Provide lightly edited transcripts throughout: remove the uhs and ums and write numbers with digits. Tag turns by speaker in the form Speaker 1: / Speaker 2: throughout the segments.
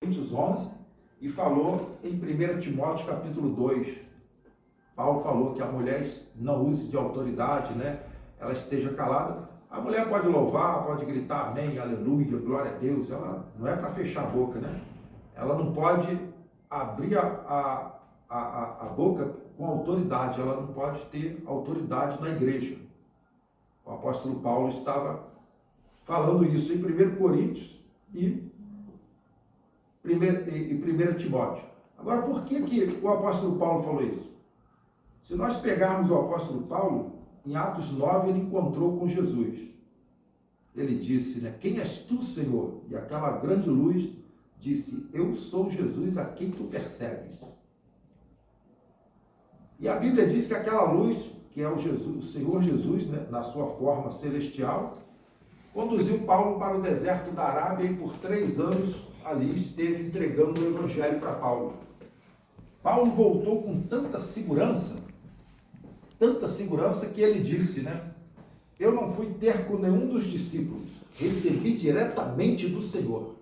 Speaker 1: Coríntios 11 e falou em 1 Timóteo capítulo 2. Paulo falou que a mulher não use de autoridade, né? Ela esteja calada. A mulher pode louvar, pode gritar amém, aleluia, glória a Deus. Ela não é para fechar a boca, né? Ela não pode abrir a boca com autoridade, ela não pode ter autoridade na igreja. O apóstolo Paulo estava falando isso em 1 Coríntios e 1 Timóteo. Agora, por que o apóstolo Paulo falou isso? Se nós pegarmos o apóstolo Paulo, em Atos 9, ele encontrou com Jesus. Ele disse, né? Quem és tu, Senhor? E aquela grande luz disse, eu sou Jesus a quem tu persegues. E a Bíblia diz que aquela luz, que é o Senhor Jesus, né, na sua forma celestial, conduziu Paulo para o deserto da Arábia e por 3 anos ali esteve entregando o evangelho para Paulo. Paulo voltou com tanta segurança que ele disse, né? Eu não fui ter com nenhum dos discípulos, recebi diretamente do Senhor.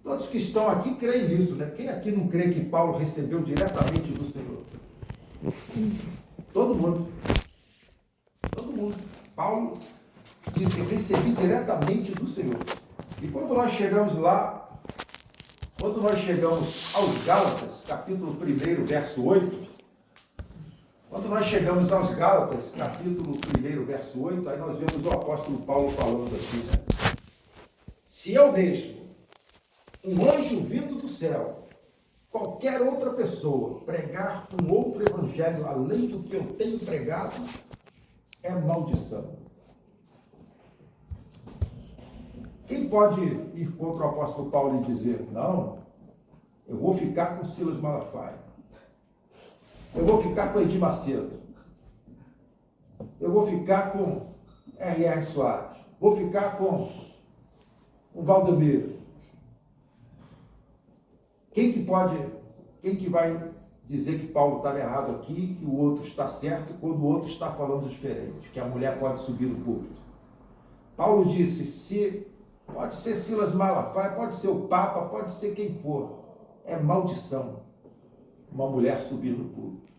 Speaker 1: Todos que estão aqui creem nisso, né? Quem aqui não crê que Paulo recebeu diretamente do Senhor? Todo mundo. Todo mundo. Paulo disse, eu recebi diretamente do Senhor. E quando nós chegamos lá, quando nós chegamos aos Gálatas, capítulo 1, verso 8, quando nós chegamos aos Gálatas, capítulo 1, verso 8, aí nós vemos o apóstolo Paulo falando assim, né? Se eu mesmo, um anjo vindo do céu, qualquer outra pessoa pregar um outro evangelho além do que eu tenho pregado, é maldição. Quem pode ir contra o apóstolo Paulo e dizer, não, eu vou ficar com Silas Malafaia, eu vou ficar com Edir Macedo, eu vou ficar com R.R. Soares, vou ficar com o Valdemiro. Quem que vai dizer que Paulo estava errado aqui, que o outro está certo, quando o outro está falando diferente, que a mulher pode subir no púlpito? Paulo disse, pode ser Silas Malafaia, pode ser o Papa, pode ser quem for, é maldição uma mulher subir no púlpito.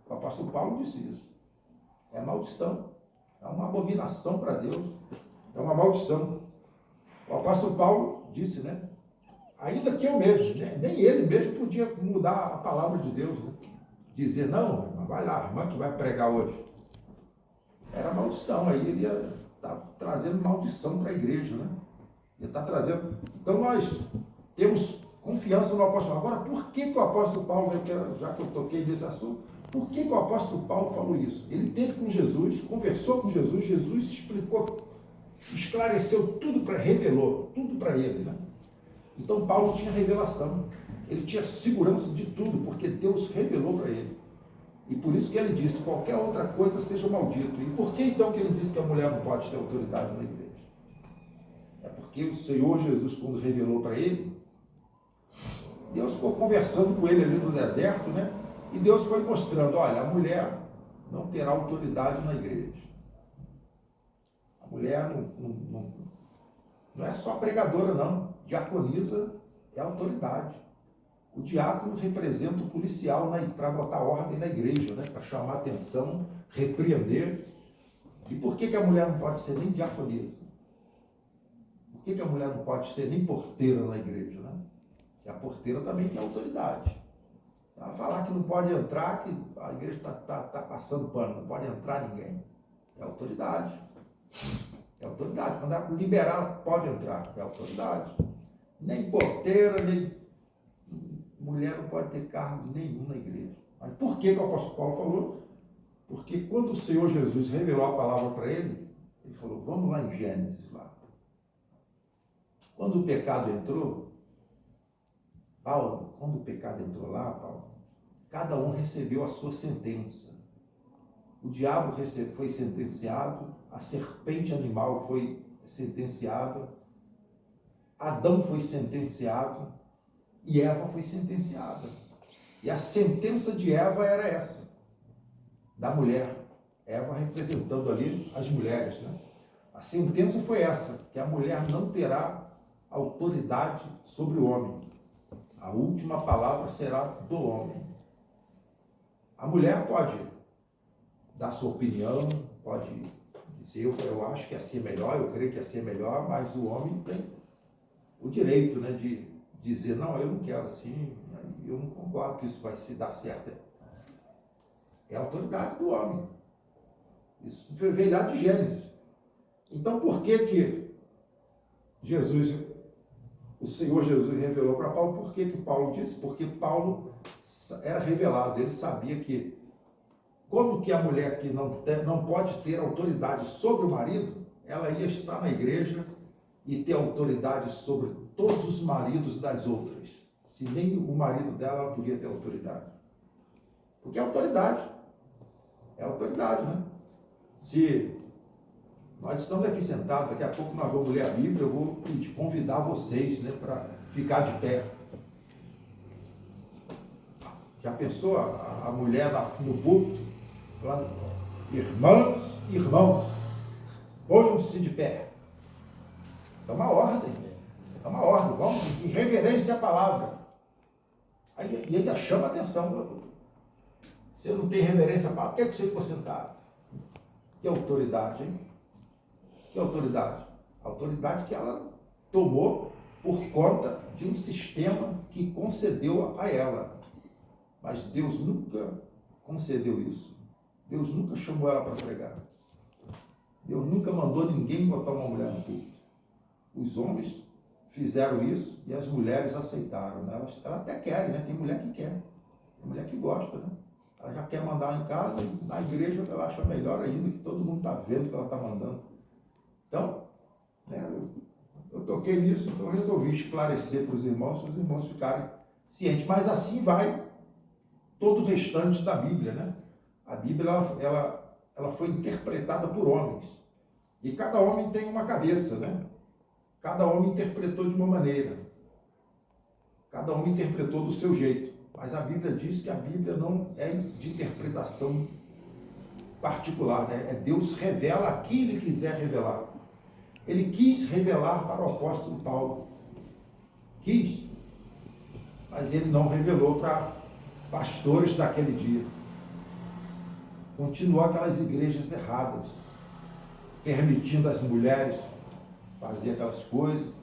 Speaker 1: O apóstolo Paulo disse isso. É maldição, é uma abominação para Deus, é uma maldição. O apóstolo Paulo disse, né? Ainda que eu mesmo, né? Nem ele mesmo podia mudar a palavra de Deus, né? Dizer, não, vai lá, a irmã que vai pregar hoje. Era maldição, aí ele ia estar trazendo maldição para a igreja, né? Ele está trazendo. Então nós temos confiança no apóstolo. Agora, por que o apóstolo Paulo, já que eu toquei nesse assunto, por que o apóstolo Paulo falou isso? Ele teve com Jesus, conversou com Jesus, Jesus explicou, esclareceu tudo, revelou tudo para ele, né? Então Paulo tinha revelação, ele tinha segurança de tudo, porque Deus revelou para ele. E por isso que ele disse, qualquer outra coisa seja maldito. E por que então que ele disse que a mulher não pode ter autoridade na igreja? É porque o Senhor Jesus, quando revelou para ele, Deus ficou conversando com ele ali no deserto, né? E Deus foi mostrando, olha, a mulher não terá autoridade na igreja. A mulher não é só pregadora, não. Diaconisa é autoridade. O diácono representa o policial para botar ordem na igreja, né? Para chamar atenção, repreender. E por que a mulher não pode ser nem diaconisa? Por que a mulher não pode ser nem porteira na igreja, né? Porque a porteira também tem autoridade. Ela falar que não pode entrar, que a igreja está passando pano, não pode entrar ninguém. É autoridade. É autoridade. Quando ela liberar, pode entrar. É autoridade. Nem porteira, nem mulher não pode ter cargo nenhum na igreja. Mas por que o apóstolo Paulo falou? Porque quando o Senhor Jesus revelou a palavra para ele, ele falou, vamos lá em Gênesis lá. Quando o pecado entrou, Paulo, cada um recebeu a sua sentença. O diabo foi sentenciado, a serpente animal foi sentenciada, Adão foi sentenciado e Eva foi sentenciada. E a sentença de Eva era essa, da mulher. Eva representando ali as mulheres, né? A sentença foi essa, que a mulher não terá autoridade sobre o homem. A última palavra será do homem. A mulher pode dar sua opinião, pode dizer, eu acho que assim é melhor, eu creio que assim é melhor, mas o homem tem o direito, né, de dizer, não, eu não quero assim, eu não concordo que isso vai se dar certo. É a autoridade do homem. Isso veio lá de Gênesis. Então, por que o Senhor Jesus revelou para Paulo? Por que Paulo disse? Porque Paulo era revelado, ele sabia que como que a mulher que não pode ter autoridade sobre o marido, ela ia estar na igreja e ter autoridade sobre todos os maridos das outras. Se nem o marido dela, ela podia ter autoridade. Porque é autoridade. É autoridade, né? Se nós estamos aqui sentados, daqui a pouco nós vamos ler a Bíblia, eu vou convidar vocês, né, para ficar de pé. Já pensou a mulher no púlpito? Falando, irmãos, ponham-se de pé. É uma ordem, vamos em reverência à palavra. E ainda chama a atenção. Você não tem reverência à palavra, por que você ficou sentado? Que autoridade, hein? Que autoridade? A autoridade que ela tomou por conta de um sistema que concedeu a ela. Mas Deus nunca concedeu isso. Deus nunca chamou ela para pregar. Deus nunca mandou ninguém botar uma mulher no púlpito. Os homens fizeram isso e as mulheres aceitaram, né? Elas até querem, né? Tem mulher que quer, tem mulher que gosta, né? Ela já quer mandar em casa e na igreja ela acha melhor ainda, que todo mundo está vendo que ela está mandando. Então, né, eu toquei nisso, então eu resolvi esclarecer para os irmãos ficarem cientes. Mas assim vai todo o restante da Bíblia, né? A Bíblia, ela foi interpretada por homens. E cada homem tem uma cabeça, né? Cada homem interpretou de uma maneira. Cada homem interpretou do seu jeito. Mas a Bíblia diz que a Bíblia não é de interpretação particular, né? É Deus revela a quem Ele quiser revelar. Ele quis revelar para o apóstolo Paulo. Quis. Mas ele não revelou para pastores daquele dia. Continuou aquelas igrejas erradas, permitindo as mulheres fazer aquelas coisas.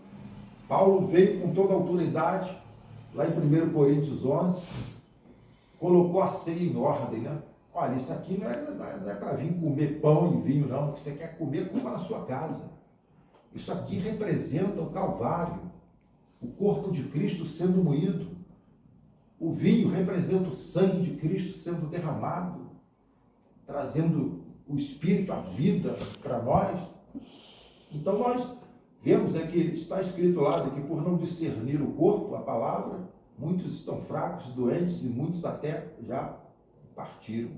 Speaker 1: Paulo veio com toda a autoridade, lá em 1 Coríntios 11, colocou a ceia em ordem, né? Olha, isso aqui não é para vir comer pão e vinho, não. O que você quer comer, coma na sua casa. Isso aqui representa o Calvário, o corpo de Cristo sendo moído. O vinho representa o sangue de Cristo sendo derramado, trazendo o Espírito, a vida para nós. Então nós vemos, né, que está escrito lá de que por não discernir o corpo, a palavra, muitos estão fracos, doentes e muitos até já partiram.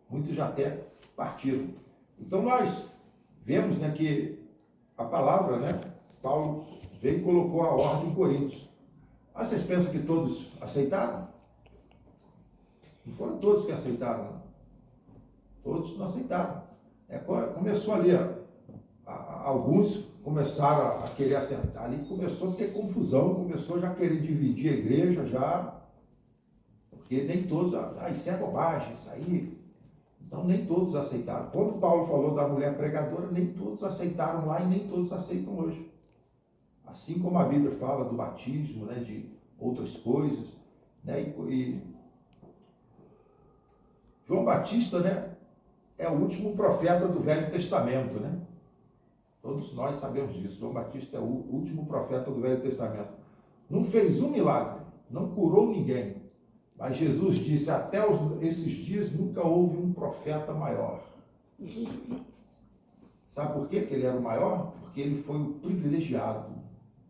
Speaker 1: Muitos já até partiram. Então nós vemos, né, que a palavra, né, Paulo veio e colocou a ordem em Coríntios. Mas vocês pensam que todos aceitaram? Não foram todos que aceitaram, não. Todos não aceitaram. Começou ali, alguns começaram a querer acertar, ali começou a ter confusão, começou já a querer dividir a igreja, já, porque nem todos, isso é bobagem, isso aí. Então nem todos aceitaram. Quando Paulo falou da mulher pregadora, nem todos aceitaram lá e nem todos aceitam hoje. Assim como a Bíblia fala do batismo, né, de outras coisas, né, e João Batista, né, é o último profeta do Velho Testamento, né? Todos nós sabemos disso. João Batista é o último profeta do Velho Testamento. Não fez um milagre, não curou ninguém. Mas Jesus disse, até esses dias nunca houve um profeta maior. Sabe por quê que ele era o maior? Porque ele foi o privilegiado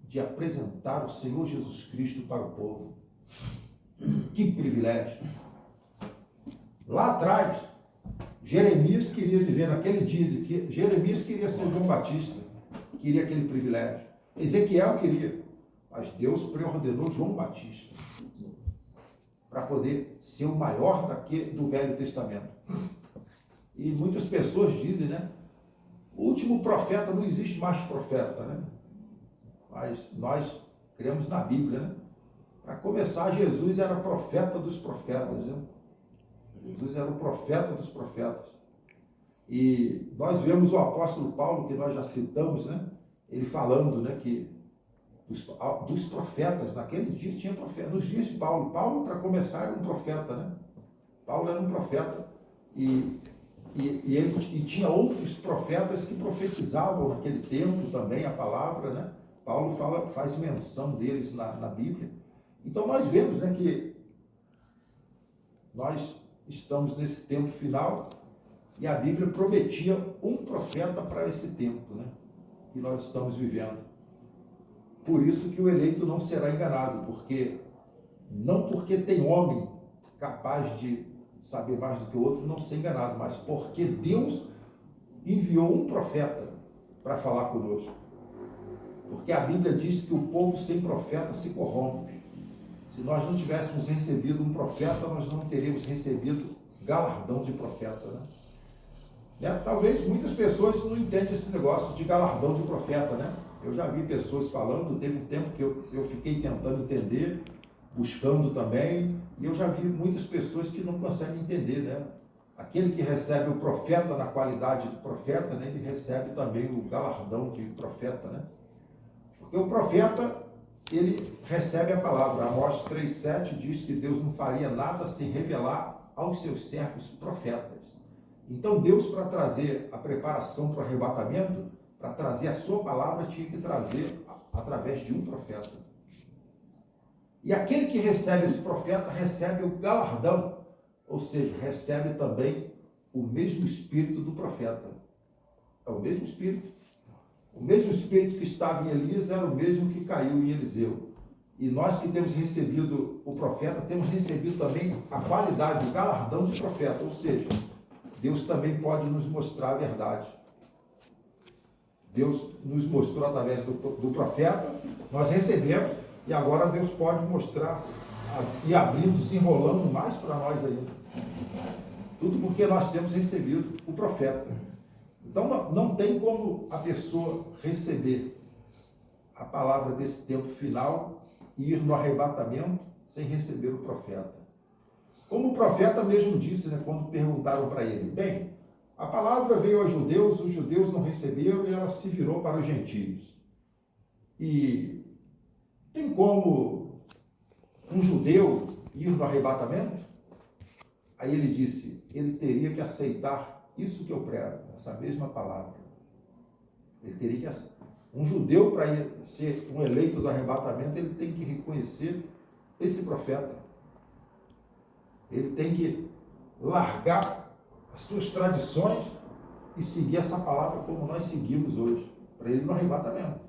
Speaker 1: de apresentar o Senhor Jesus Cristo para o povo. Que privilégio! Lá atrás, Jeremias queria dizer naquele dia, que Jeremias queria ser João Batista, queria aquele privilégio. Ezequiel queria, mas Deus preordenou João Batista para poder ser o maior do Velho Testamento. E muitas pessoas dizem, né? O último profeta, não existe mais profeta, né? mas nós cremos na Bíblia, né? Para começar, Jesus era profeta dos profetas, né? Jesus era o profeta dos profetas. E nós vemos o apóstolo Paulo, que nós já citamos, né? Ele falando, né, que dos profetas, naquele dia tinha profeta, nos dias de Paulo. Paulo, para começar, era um profeta, né? Paulo era um profeta e tinha outros profetas que profetizavam naquele tempo também a palavra, né? Paulo faz menção deles na Bíblia. Então nós vemos, né, que nós estamos nesse tempo final e a Bíblia prometia um profeta para esse tempo, né, que nós estamos vivendo. Por isso que o eleito não será enganado, não porque tem homem capaz de saber mais do que o outro não ser enganado, mas porque Deus enviou um profeta para falar conosco. Porque a Bíblia diz que o povo sem profeta se corrompe. Se nós não tivéssemos recebido um profeta, nós não teríamos recebido galardão de profeta, né? Talvez muitas pessoas não entendam esse negócio de galardão de profeta, né? Eu já vi pessoas falando, teve um tempo que eu fiquei tentando entender, buscando também, e eu já vi muitas pessoas que não conseguem entender, né? Aquele que recebe o profeta na qualidade de profeta, né, ele recebe também o galardão de profeta, né? Porque o profeta, ele recebe a palavra. Amós 3,7 diz que Deus não faria nada sem revelar aos seus servos profetas. Então Deus, para trazer a preparação para o arrebatamento, para trazer a sua palavra, tinha que trazer através de um profeta. E aquele que recebe esse profeta, recebe o galardão, ou seja, recebe também o mesmo espírito do profeta. É o mesmo espírito. O mesmo espírito que estava em Elias era o mesmo que caiu em Eliseu. E nós que temos recebido o profeta, temos recebido também a qualidade, o galardão de profeta. Ou seja, Deus também pode nos mostrar a verdade. Deus nos mostrou através do profeta, nós recebemos, e agora Deus pode mostrar e abrindo, desenrolando mais para nós ainda. Tudo porque nós temos recebido o profeta. Então não tem como a pessoa receber a palavra desse tempo final e ir no arrebatamento sem receber o profeta. Como o profeta mesmo disse, né, quando perguntaram para ele, bem, a palavra veio aos judeus, os judeus não receberam e ela se virou para os gentios. E tem como um judeu ir no arrebatamento? Aí ele disse, ele teria que aceitar isso que eu prego, essa mesma palavra. Ele teria que aceitar. Um judeu, para ser um eleito do arrebatamento, ele tem que reconhecer esse profeta. Ele tem que largar as suas tradições e seguir essa palavra como nós seguimos hoje, para ele no arrebatamento.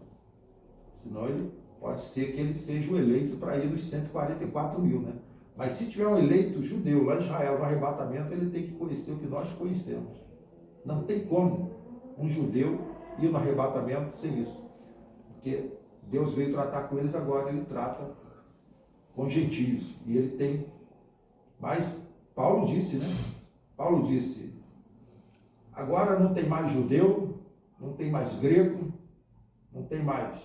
Speaker 1: Senão ele pode ser que ele seja o eleito para ir nos 144 mil, né? Mas se tiver um eleito judeu lá em Israel no arrebatamento, ele tem que conhecer o que nós conhecemos. Não tem como um judeu ir no arrebatamento sem isso. Porque Deus veio tratar com eles, agora ele trata com gentios. E ele tem... Mas Paulo disse, né? Paulo disse, agora não tem mais judeu, não tem mais grego, não tem mais,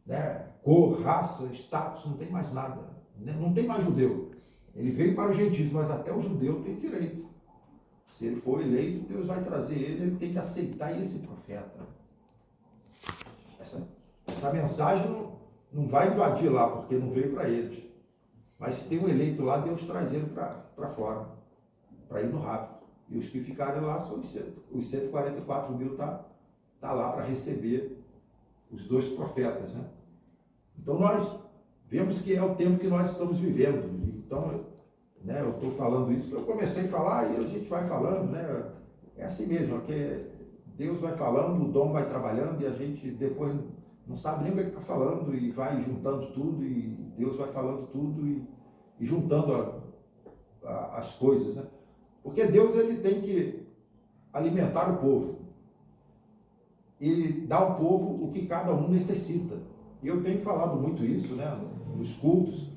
Speaker 1: né, cor, raça, status, não tem mais nada. Não tem mais judeu. Ele veio para os gentios, mas até o judeu tem direito. Se ele for eleito, Deus vai trazer ele tem que aceitar esse profeta. Essa mensagem não vai invadir lá, porque não veio para eles. Mas se tem um eleito lá, Deus traz ele para fora, para ir no rápido. E os que ficarem lá são os 144 mil, tá lá para receber os dois profetas, né? Então nós vemos que é o tempo que nós estamos vivendo. Então, né, eu estou falando isso, porque eu comecei a falar e a gente vai falando, né? É assim mesmo, que Deus vai falando, o dom vai trabalhando e a gente depois não sabe nem o que está falando e vai juntando tudo e Deus vai falando tudo e juntando as coisas, né? Porque Deus, ele tem que alimentar o povo. Ele dá ao povo o que cada um necessita. E eu tenho falado muito isso, né, nos cultos,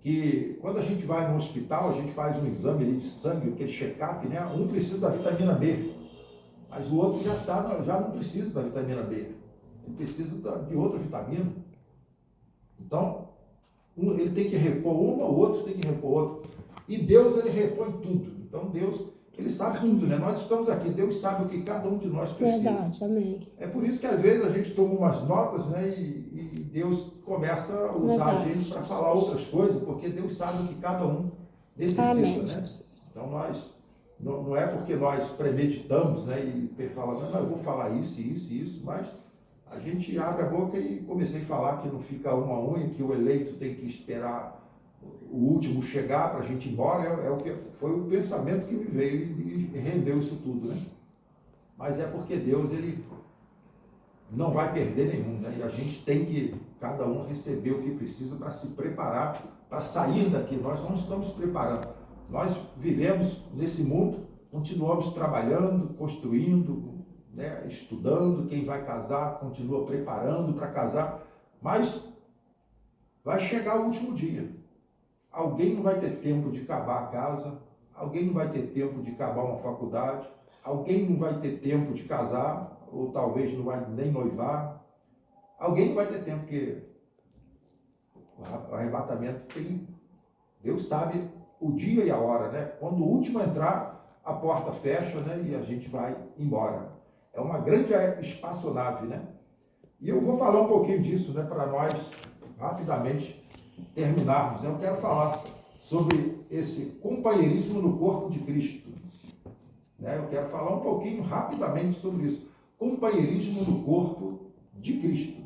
Speaker 1: que quando a gente vai no hospital, a gente faz um exame ali de sangue, aquele check-up, né? Um precisa da vitamina B, mas o outro já não precisa da vitamina B. ele precisa de outra vitamina. Então, ele tem que repor uma, o outro tem que repor outra. E Deus, ele repõe tudo. Então, Deus, ele sabe tudo, né? Nós estamos aqui, Deus sabe o que cada um de nós precisa.
Speaker 2: Verdade, amém.
Speaker 1: É por isso que às vezes a gente toma umas notas, né? E Deus começa a usar a gente para falar outras coisas, porque Deus sabe o que cada um necessita,
Speaker 2: Amém,
Speaker 1: né?
Speaker 2: Jesus.
Speaker 1: Então nós, não é porque nós premeditamos, né? E falamos, não, eu vou falar isso, isso e isso, mas a gente abre a boca e comecei a falar que não fica uma unha, que o eleito tem que esperar o último chegar para a gente ir embora, é o que foi o pensamento que me veio e rendeu isso tudo, né? Mas é porque Deus, ele não vai perder nenhum, né? E a gente tem que, cada um, receber o que precisa para se preparar, para sair daqui. Nós não estamos preparando. Nós vivemos nesse mundo, continuamos trabalhando, construindo, né? Estudando. Quem vai casar, continua preparando para casar. Mas vai chegar o último dia. Alguém não vai ter tempo de acabar a casa, alguém não vai ter tempo de acabar uma faculdade, alguém não vai ter tempo de casar, ou talvez não vai nem noivar. Alguém não vai ter tempo, porque o arrebatamento tem... Deus sabe o dia e a hora, né? Quando o último entrar, a porta fecha, né? E a gente vai embora. É uma grande espaçonave, né? E eu vou falar um pouquinho disso, né? Para nós, rapidamente, terminarmos. Eu quero falar sobre esse companheirismo no corpo de Cristo. Né? Eu quero falar um pouquinho rapidamente sobre isso. Companheirismo no corpo de Cristo.